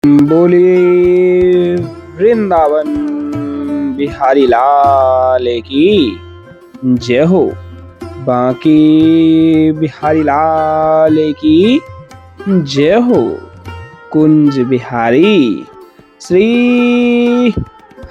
बोलिए वृंदावन बिहारी लाल की जय हो। बांके बिहारी लाल की जय हो। कुंज बिहारी श्री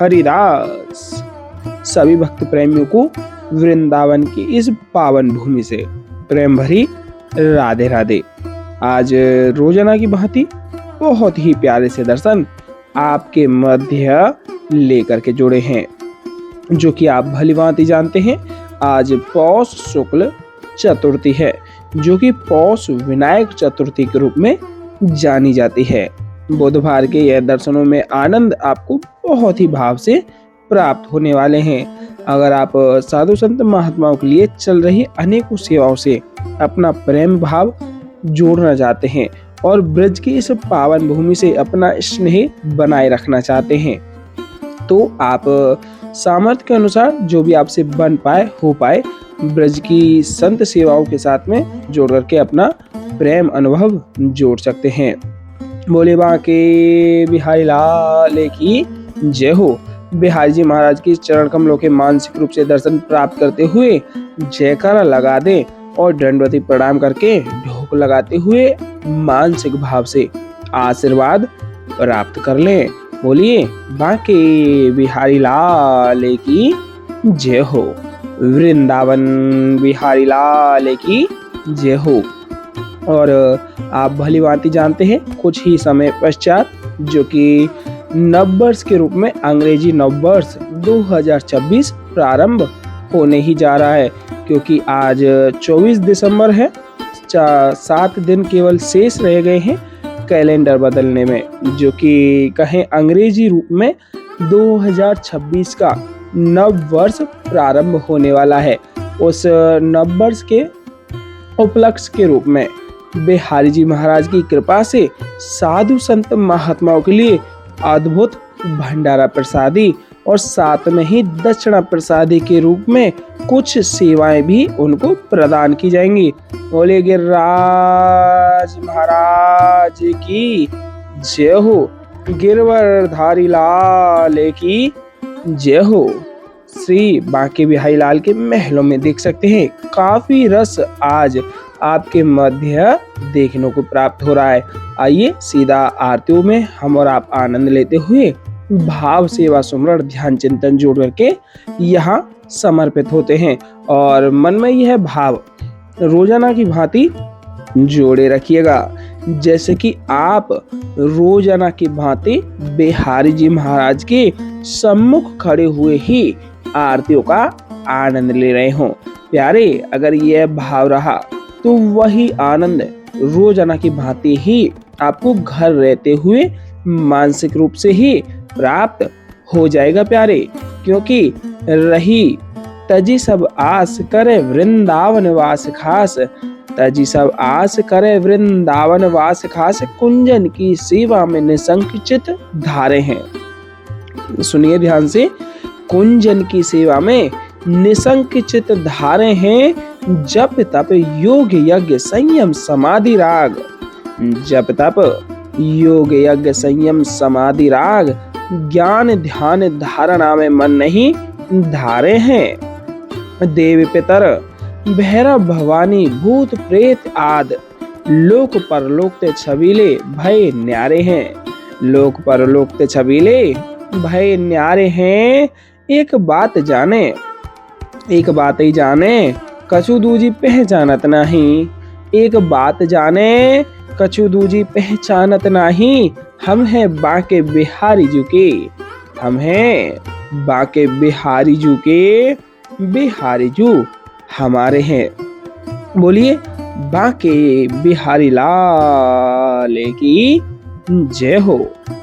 हरिदास। सभी भक्त प्रेमियों को वृंदावन की इस पावन भूमि से प्रेम भरी राधे राधे। आज रोजाना की भांति बहुत ही प्यारे से दर्शन आपके मध्य लेकर के जुड़े हैं, जो कि आप भलीभांति जानते हैं। आज पौष शुक्ल चतुर्थी है, जो कि पौष विनायक चतुर्थी के रूप में जानी जाती है। बुधवार के यह दर्शनों में आनंद आपको बहुत ही भाव से प्राप्त होने वाले हैं। अगर आप साधु संत महात्माओं के लिए चल रही अनेकों सेवाओं से अपना प्रेम भाव जोड़ना चाहते हैं और ब्रज की इस पावन भूमि से अपना स्नेह बनाए रखना चाहते हैं, तो आप सामर्थ्य के अनुसार जो भी आपसे बन पाए हो पाए ब्रज की संत सेवाओं के साथ में जोड़ करके अपना प्रेम अनुभव जोड़ सकते हैं। बोले बांके बिहारी लाल की जय हो। बिहारी जी महाराज की चरण कमलों के मानसिक रूप से दर्शन प्राप्त करते हुए जयकारा लगा दें और दंडवती प्रणाम करके ढोक लगाते हुए मानसिक भाव से आशीर्वाद प्राप्त कर लें। बोलिए बांके बिहारी लाल की जय हो। वृंदावन बिहारी लाल की जय हो। और आप भलीभांति जानते हैं, कुछ ही समय पश्चात जो कि नववर्ष के रूप में अंग्रेजी नववर्ष 2026 प्रारंभ होने ही जा रहा है, क्योंकि आज 24 दिसंबर है। 7 दिन केवल शेष रह गए हैं कैलेंडर बदलने में, जो कि कहें अंग्रेजी रूप में 2026 का नव वर्ष प्रारंभ होने वाला है। उस नव वर्ष के उपलक्ष्य के रूप में बिहारी जी महाराज की कृपा से साधु संत महात्माओं के लिए अद्भुत भंडारा प्रसादी और साथ में ही दक्षिणा प्रसादी के रूप में कुछ सेवाएं भी उनको प्रदान की जाएंगी। बोले गिरिराज महाराज की जय हो। गिरवरधारी लाल की जय हो। श्री बांके बिहारी लाल के महलों में देख सकते हैं, काफी रस आज आपके मध्य देखने को प्राप्त हो रहा है। आइए सीधा आरतियों में हम और आप आनंद लेते हुए भाव सेवा सुमरण ध्यान चिंतन जोड़ करके यहाँ समर्पित होते हैं, और मन में यह भाव रोजाना की भांति जोड़े रखिएगा, जैसे कि आप रोजाना की भांति बिहारी जी महाराज के सम्मुख खड़े हुए ही आरतियों का आनंद ले रहे हो। प्यारे, अगर यह भाव रहा तो वही आनंद रोजाना की भांति ही आपको घर रहते हुए मानसिक रूप से ही प्राप्त हो जाएगा प्यारे, क्योंकि रही तजी सब आस करे वृंदावन वास खास। तजी सब आस करे वृंदावन वास खास, कुंजन की सेवा में निसंकित धारे हैं। सुनिए ध्यान से, कुंजन की सेवा में निसंकित धारे हैं। जप तप योग यज्ञ संयम समाधि राग। जप तप योग यज्ञ संयम समाधि राग, ज्ञान ध्यान धारणा में मन नहीं धारे हैं। देव पितर भैरव भवानी भूत प्रेत आद, लोक परलोक ते छबीले भय न्यारे हैं। लोक परलोक ते छबीले भय न्यारे हैं। एक बात जाने, एक बात ही जाने, कछु दूजी पहचानत नहीं। एक बात जाने, कछु दूजी पहचानत नहीं। हम हैं बांके बिहारी जी के, हम हैं बांके बिहारी जी के, बिहारी जी हमारे हैं। बोलिए बांके बिहारी लाल की जय हो।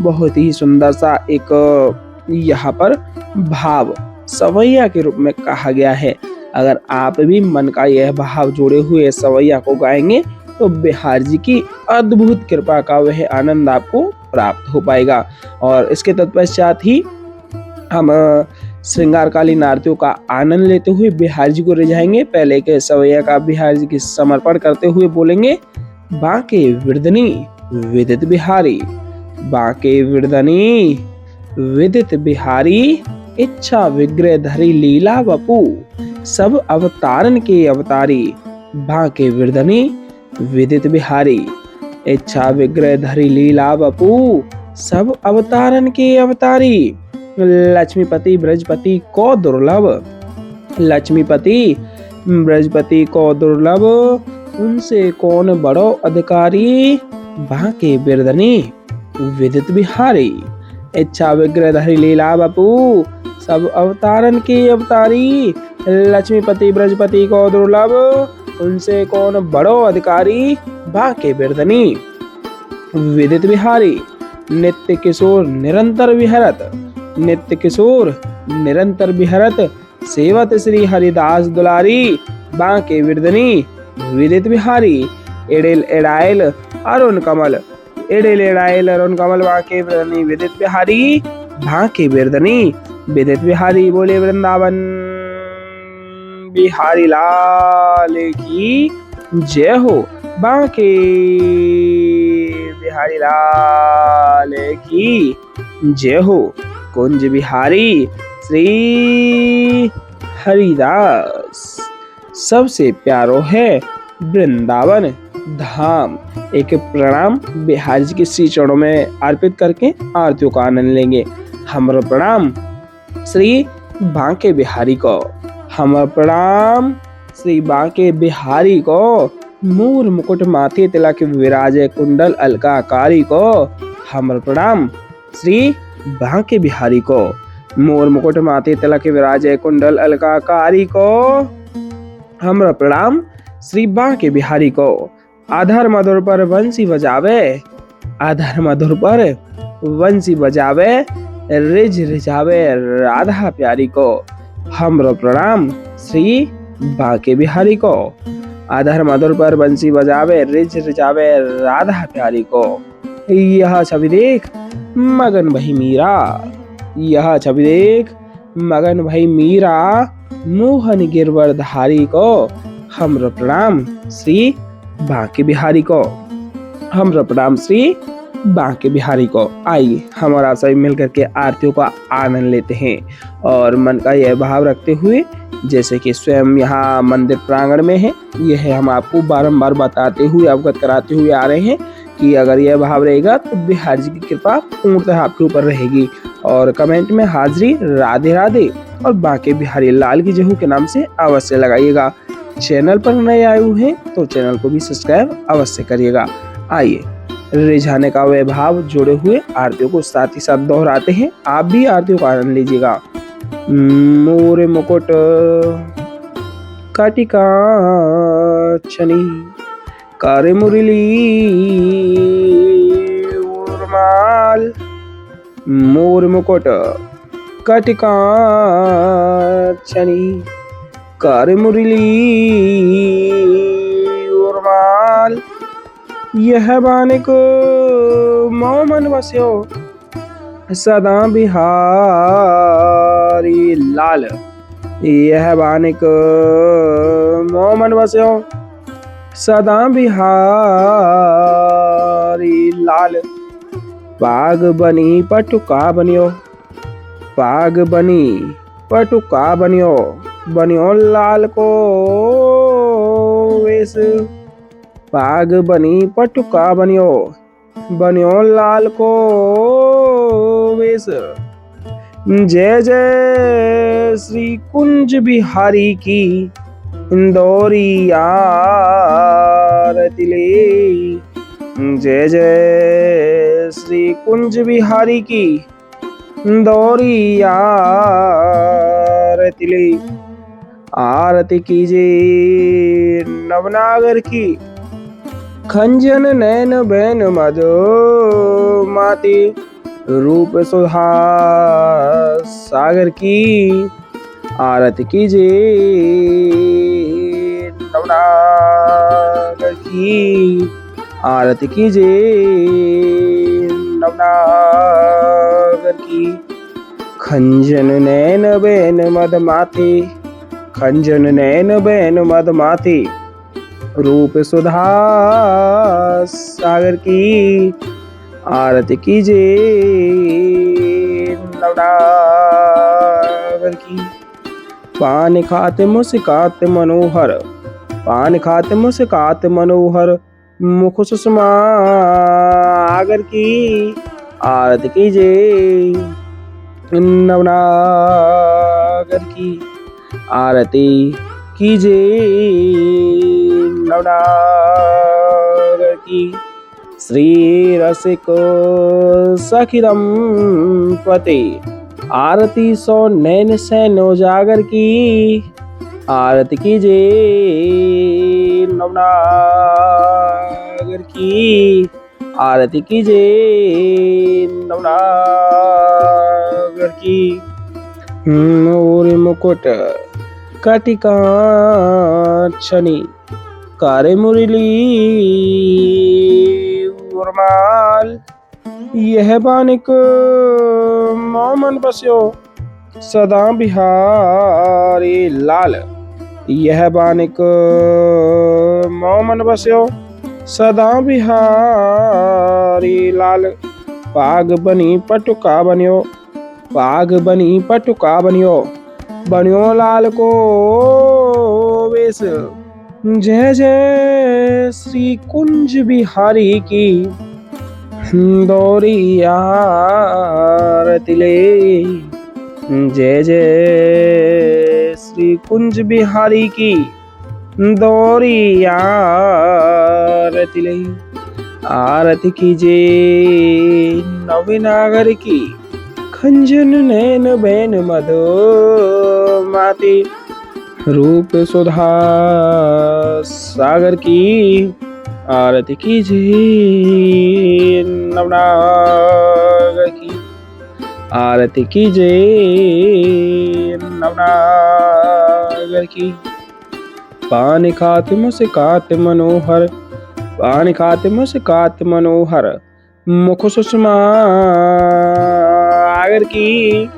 बहुत ही सुंदर सा एक यहाँ पर भाव सवैया के रूप में कहा गया है। अगर आप भी मन का यह भाव जोड़े हुए सवैया को गाएंगे तो बिहारी जी की अद्भुत कृपा का वह आनंद आपको प्राप्त हो पाएगा। और इसके तत्पश्चात ही हम श्रृंगारकालीन आरतियों का आनंद लेते हुए बिहारी जी को रिझाएंगे। पहले के सवैया का बिहारी जी की समर्पण करते हुए बोलेंगे, बांके विरदनी विदित बिहारी, बांके बिरदनी विदित बिहारी, इच्छा विग्रह धरी लीला वपु, सब अवतारन के अवतारी। बांके बिरदनी विदित बिहारी, इच्छा विग्रह धरी लीला वपु, सब अवतारन के अवतारी। लक्ष्मीपति ब्रजपति को दुर्लभ, लक्ष्मीपति ब्रजपति को दुर्लभ, उनसे कौन बड़ो अधिकारी। बांके बिरदनी विदित बिहारी, इच्छा विग्रह धरी लीला वपु, सब अवतारन के अवतारी। लक्ष्मीपति ब्रजपति को दुर्लभ, उनसे कौन बड़ो अधिकारी। बांके बिरदनी विदित बिहारी, नित्य किशोर निरंतर विहरत, नित्य किशोर निरंतर विहरत, सेवत श्री हरिदास दुलारी। बांके बिरदनी विदित बिहारी, एड़ेल एड़ाइल अरुण कमल, एड़ेल एड़ाइल अरुण कमल। बांके बिरदनी विदित बिहारी, बांके बिरदनी विदित बिहारी। बोले वृंदावन बिहारी लाल की जय हो। बांके बिहारी लाल की जय हो। कुंज बिहारी श्री हरिदास, सबसे प्यारो है वृंदावन धाम। एक प्रणाम बिहारी जी के श्री चरणों में अर्पित करके आरतियों का आनंद लेंगे। हमारा प्रणाम श्री बांके बिहारी को, हमारा प्रणाम श्री बांके बिहारी को। मोर मुकुट माथे तिलक विराजे कुंडल अलंकारी को, हमारा प्रणाम श्री बांके बिहारी को। मोर मुकुट माथे तिलक विराजे कुंडल अलंकारी को, हमारा प्रणाम श्री बांके बिहारी को। आधार मधुर पर वंशी बजावे, आधार मधुर पर वंशी बजावे, रिझ रिझावे राधा प्यारी को, हमारा प्रणाम श्री बांके बिहारी को। आधार मधुर पर बंसी बजावे, रिझ रिझावे राधा प्यारी को। यह छवि देख मगन भई मीरा, यह छवि देख मगन भई मीरा, मोहन गिरवर धारी को, हमारा प्रणाम श्री बांके बिहारी को, हमारा प्रणाम श्री बांके बिहारी को। आइए हमारा सभी मिलकर के आरतियों का आनंद लेते हैं और मन का यह भाव रखते हुए, जैसे कि स्वयं यहाँ मंदिर प्रांगण में है, यह हम आपको बारंबार बताते हुए अवगत कराते हुए आ रहे हैं कि अगर यह भाव रहेगा तो बिहारी जी की कृपा पूर्णतः आपके ऊपर रहेगी। और कमेंट में हाजिरी राधे राधे और बांके बिहारी लाल की जय के नाम से अवश्य लगाइएगा। चैनल पर नए आए हुए हैं तो चैनल को भी सब्सक्राइब अवश्य करिएगा। आइए रिझाने का वह भाव जोड़े हुए आरतियों को साथ ही साथ दोहराते हैं। आप भी आरतियों का आनंद लीजिएगा। मोर मुकुट काटिका छनी, करे मुरली उर्माल। मोर मुकुट काटिका छनी, करे मुरली उर्माल। यह बानिक मोमन बस्यो सदा बिहारी लाल। यह बानिक मोमन बस्यो सदा बिहारी लाल। पाग बनी पटुका बनियो, पाग बनी पटुका बनियो, बनियो लाल को वेश। पाग बनी पटुका बनियो, बनियो लाल को वेश। जय जय श्री कुंज बिहारी की, इंदौरी आरती ले। जय जय श्री कुंज बिहारी की, इंदौरी आरती ले। आरती कीजिए नवनागर की, खंजन नैन बैन मधु माती, रूप सुधा सागर की। आरती कीजिए नवनागर की, आरती कीजिए नवनागर की। खंजन नैन बैन मद माथे, खंजन नैन बैन मद माथे, रूप सुधा सागर की। आरती कीजिए नवनागर की। पान खाते मुस्काते मनोहर, पान खाते मुस्काते मनोहर, मुख सुषमा आगर की। आरती कीजिए नवनागर की। आरती कीजिए नवनागर की। श्री रसिक सखिदम पते, आरती सो नैन सैन उजागर की। आरती कीजिए नवनागर की। आरती कीजिए नवनागर की। और मुकुट कटिकाक्षणी, कारे मुरली उर्माल। यह बानिक मोमन बस्यो सदा बिहारी लाल। यह बानिक मोमन बस्यो सदा बिहारी लाल। पाग बनी पटुका बनियो, पाग बनी पटुका बनियो, बनियो लाल को वेश। जय जय श्री कुंज बिहारी की, दौरी आरती ले। जय जय श्री कुंज बिहारी की, दौरी आरती ले। आरती कीजिए नवनागर की, खंजन नैन बैन मधु माती, रूप सुधा सागर की। आरती कीजिए नवनागर की। आरती कीजिए नवनागर की। पान खाते मुस्काते मनोहर, पान खाते मुस्काते मनोहर, मुख सुषमा आगर की।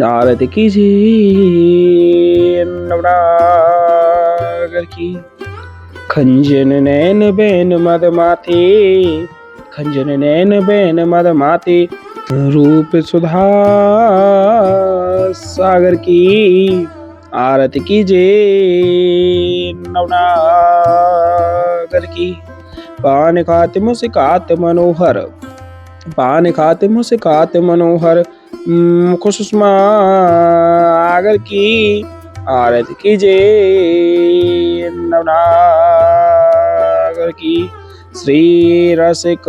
आरती कीजिए नवनागर की। खंजन नैन बैन मद माथे, खंजन नैन बैन मद माथे, रूप सुधा सागर की। आरती कीजिए नवनागर की। पान खाते मुस्काते मनोहर, पान खाते मुस्काते मनोहर, मुख सुषमा आगर की। आरती कीजिए नवनागर की। श्री रसिक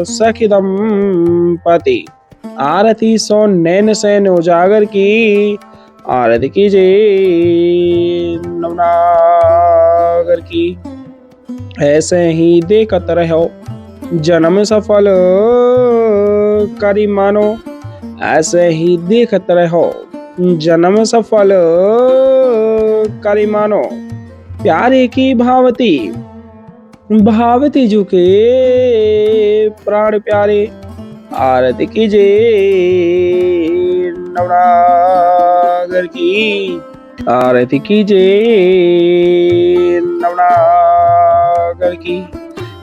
सखिदम पति, आरती सो नैन सैन उजागर की। आरती कीजिए नवनागर की। ऐसे ही देखत रहो जन्म सफल करी मानो, ऐसे ही देखत रहो जन्म सफल करी मानो। प्यारे की भावती, भावती झुके प्राण प्यारे। आरती कीजिए नवनागर की। आरती कीजिए नवनागर की।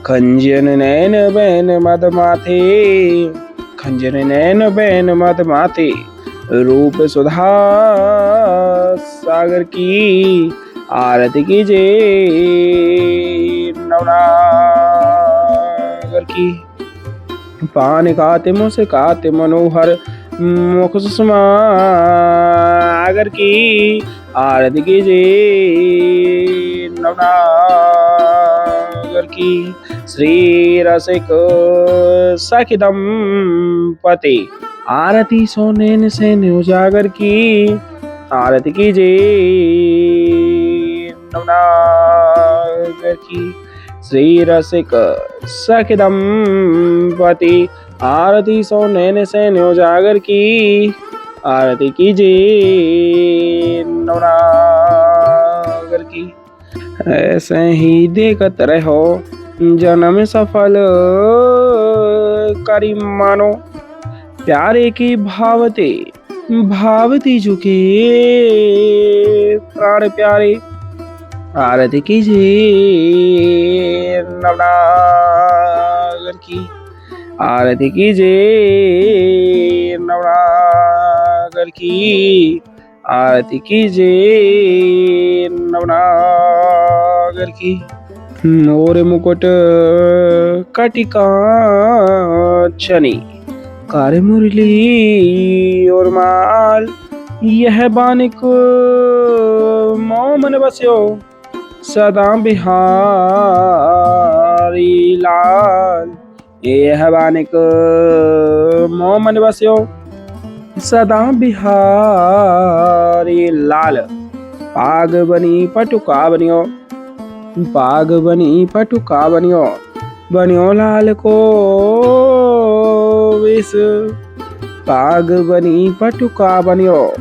खंजन नैन बैन मद माथे, खंजन नैन बैन मद माथे, रूप सुधा सागर की। आरती कीजिए नवनागर की। पान खाते मुस्काते मनोहर, मुख सुषमा आगर की। आरती कीजिए नवनागर की। श्री रसिक सखिदम पते, आरती सो नैन सैन उजागर की। आरती कीजिए नवनागर की। श्री रसिक सखिदम पति, आरती सो नैन सैन उजागर की। आरती कीजिए नवनागर की। ऐसे ही देखत रहो जन्म सफल करी मानो। प्यारे की भावते, भावती झुके प्राण प्यारे। आरती कीजिए नवनागर की। आरती कीजिए नवनागर की, आरती कीजिए नवनागर की। मोर मुकुट कटिकांचनी, कार मुरली और माल, यह बानिक मोमन बस्यो सदा बिहारी लाल। यह बानिक मोमन बस्यो सदा बिहारी लाल। पाग बनी पटुका बनियो, पाग बनी पटुका बनियो, बनियो लाल को विष। पाग बनी पटुका बनियो,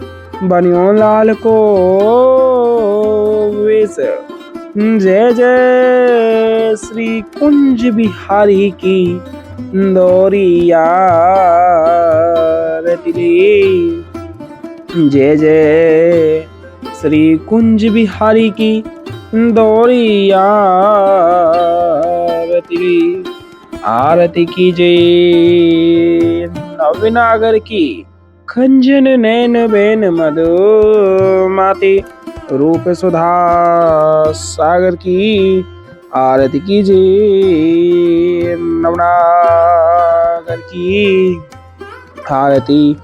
बनियो लाल को विष। जय जय श्री कुंज बिहारी की दोरिया रतिले। जय जय श्री कुंज बिहारी की दोरिया रतिले। आरती कीजिए नवनागर की, खंजन नैन बैन मधुमाती, रूप सुधा सागर की। आरती कीजिए नवनागर की, आरती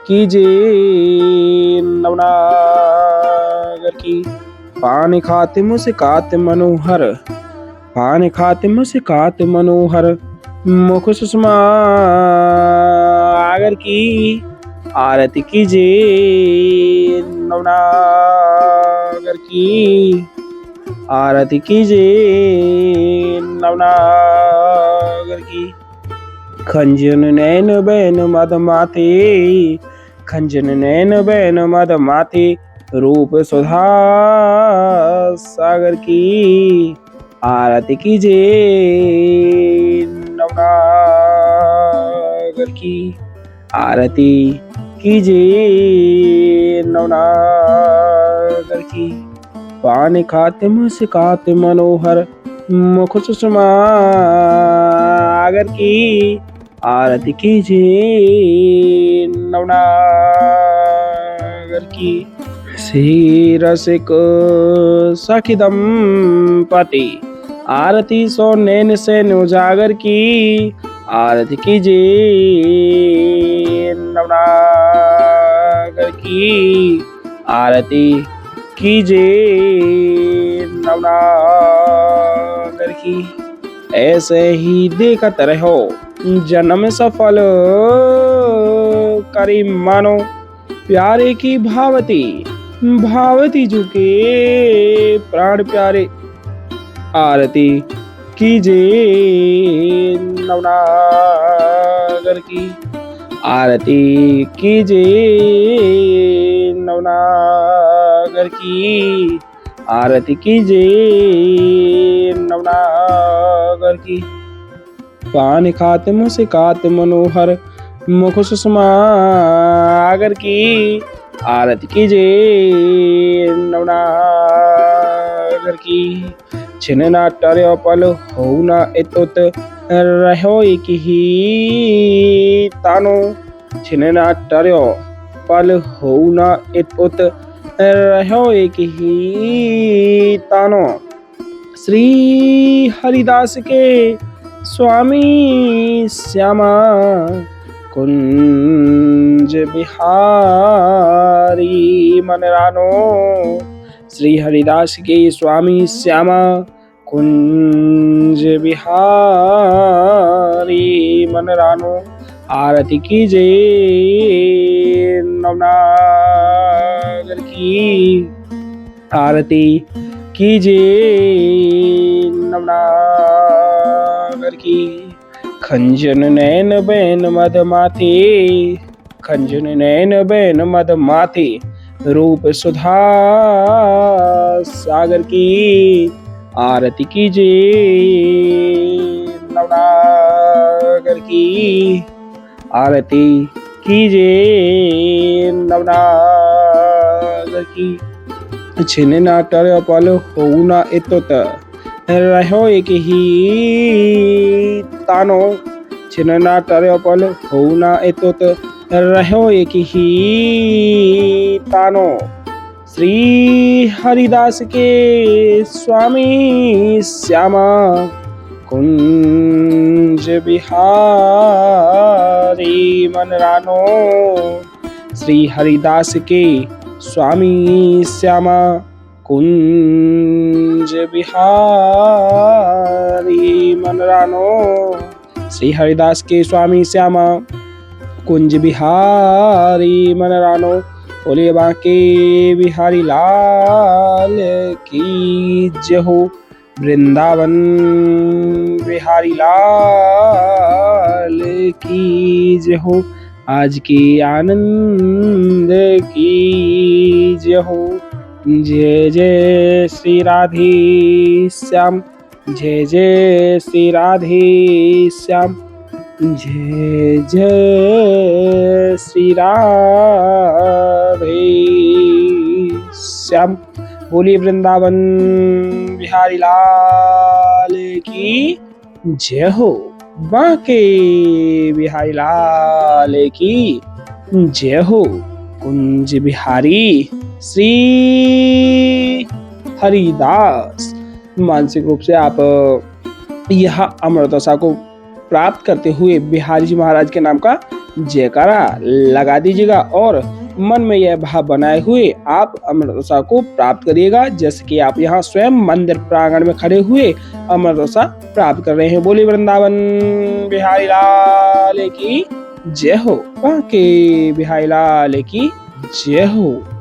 कीजिए नवनागर की। पान खाते मुस्कात मनोहर, पान खाते मुस्कात मनोहर, मुख सुषमा आगर की। आरती कीजिए नवनागर की, आरती कीजिए नवनागर की। खंजन नैन बैन मदमाते, खंजन नैन बैन मदमाते, रूप सुधा सागर की। आरती कीजिए नवनागर की, आरती कीजिए नवनागर की। पान खाते मुस्कात मनोहर, मुख सुषमा आगर की। आरती कीजिए नवनागर की। श्री रसिक सखी दंपति, आरती सो नैन से उजागर की। आरती कीजिए नवनागर की, आरती कीजिए नवनागर की। ऐसे ही देखत रहो जन्म सफल करी मानो, प्यारे की भावती भावती झुके प्राण प्यारे। आरती कीजिए नवनागर की, आरती कीजिए नवनागर की। आरती कीजिए नवनागर की। पान खाते मुस्कात मनोहर, मुख सुषमा आगर की। आरती कीजिए नवनागर की। छिन ना टर्यो पल हो ना एतुत, रहो एक ही तानो। छिन ना टर्यो पल हो ना एतुत, रहो एक ही तानो। श्री हरिदास के स्वामी श्यामा, कुंज बिहारी मन रानो। श्री हरिदास के स्वामी श्यामा, कुंज बिहारी मन रानो। आरती कीजिए नवनागर की, आरती कीजिए नवनागर की। खंजन नैन बैन मदमाते, खंजन नैन बैन मदमाते, रूप सुधा सागर की। आरती कीजिए नवनागर की, आरती कीजिए नवनागर की। छिन ना टर पल हो ना एतुत, रहो एक ही तानो। छिन ना टर्यो पल हो ना एतोत रहो एक ही तानो। श्री हरिदास के स्वामी श्यामा कुंज बिहारी मन रानो। श्री हरिदास के स्वामी श्यामा कुंज बिहारी मन रानो। श्री हरिदास के स्वामी श्यामा कुंज बिहारी मन रानो। बोलिए बांके बिहारी लाल की जय हो। वृंदावन बिहारी लाल की जय हो। आज के आनंद की जय हो। जय जय श्री राधे श्याम। जय जय श्री राधे श्याम। जय जय श्री राधे श्याम। बोलिए वृंदावन बिहारी लाल की जय हो। बांके बिहारी लाल की जय हो। कुंज बिहारी श्री हरिदास। मानसिक रूप से आप यह अमृतसा को प्राप्त करते हुए बिहारी जी महाराज के नाम का जयकारा लगा दीजिएगा और मन में यह भाव बनाए हुए आप अमृतसा को प्राप्त करिएगा, जैसे कि आप यहाँ स्वयं मंदिर प्रांगण में खड़े हुए अमृतसा प्राप्त कर रहे हैं। बोली वृंदावन बिहारी लाल की जय हो। बांके बिहारी लाल की जय हो।